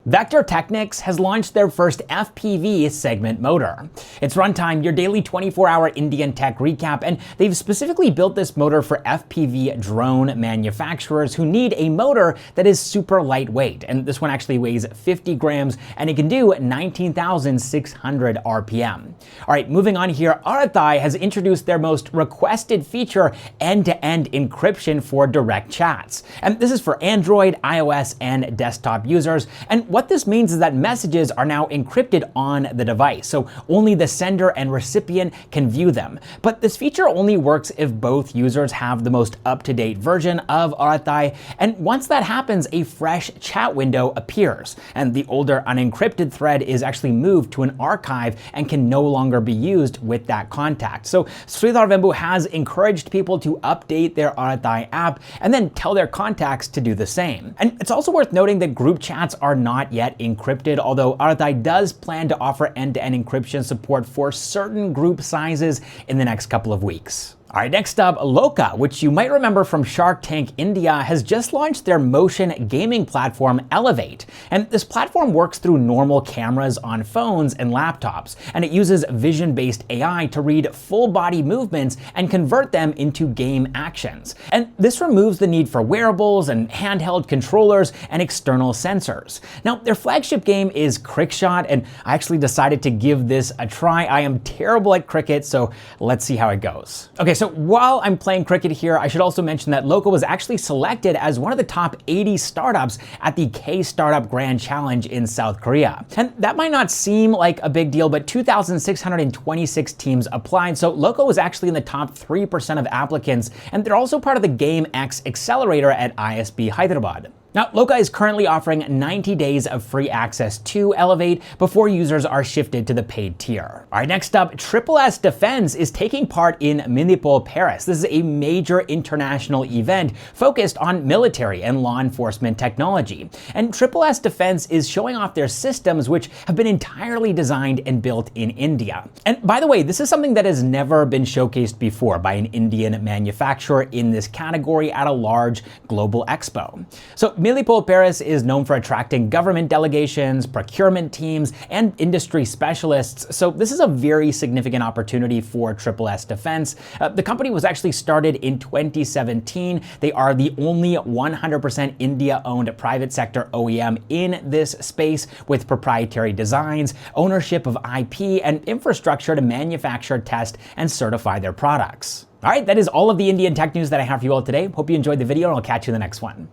Vector Technics has launched their first FPV segment motor. It's Runtime, your daily 24-hour Indian tech recap, and they've specifically built this motor for FPV drone manufacturers who need a motor that is super lightweight. And this one actually weighs 50 grams and it can do 19,600 RPM. All right, moving on here, Arathai has introduced their most requested feature, end-to-end encryption for direct chats. And this is for Android, iOS, and desktop users. And what this means is that messages are now encrypted on the device, so only the sender and recipient can view them. But this feature only works if both users have the most up-to-date version of Arathai, and once that happens, a fresh chat window appears, and the older unencrypted thread is actually moved to an archive and can no longer be used with that contact. So Sridhar Vembu has encouraged people to update their Arathai app and then tell their contacts to do the same. And it's also worth noting that group chats are not yet encrypted, although Arathai does plan to offer end-to-end encryption support for certain group sizes in the next couple of weeks. All right, next up, Loka, which you might remember from Shark Tank India, has just launched their motion gaming platform, Elevate. And this platform works through normal cameras on phones and laptops, and it uses vision-based AI to read full body movements and convert them into game actions. And this removes the need for wearables and handheld controllers and external sensors. Now, their flagship game is Crickshot, and I actually decided to give this a try. I am terrible at cricket, so let's see how it goes. Okay, so while I'm playing cricket here, I should also mention that Loka was actually selected as one of the top 80 startups at the K-Startup Grand Challenge in South Korea. And that might not seem like a big deal, but 2,626 teams applied, so Loka was actually in the top 3% of applicants, and they're also part of the Game X Accelerator at ISB Hyderabad. Now, Loka is currently offering 90 days of free access to Elevate before users are shifted to the paid tier. All right, next up, S Defense is taking part in Minipol Paris. This is a major international event focused on military and law enforcement technology. And S Defense is showing off their systems, which have been entirely designed and built in India. And by the way, this is something that has never been showcased before by an Indian manufacturer in this category at a large global expo. So Milipol Paris is known for attracting government delegations, procurement teams, and industry specialists, so this is a very significant opportunity for S Defense. The company was actually started in 2017. They are the only 100% India-owned private sector OEM in this space, with proprietary designs, ownership of IP, and infrastructure to manufacture, test, and certify their products. All right, that is all of the Indian tech news that I have for you all today. Hope you enjoyed the video, and I'll catch you in the next one.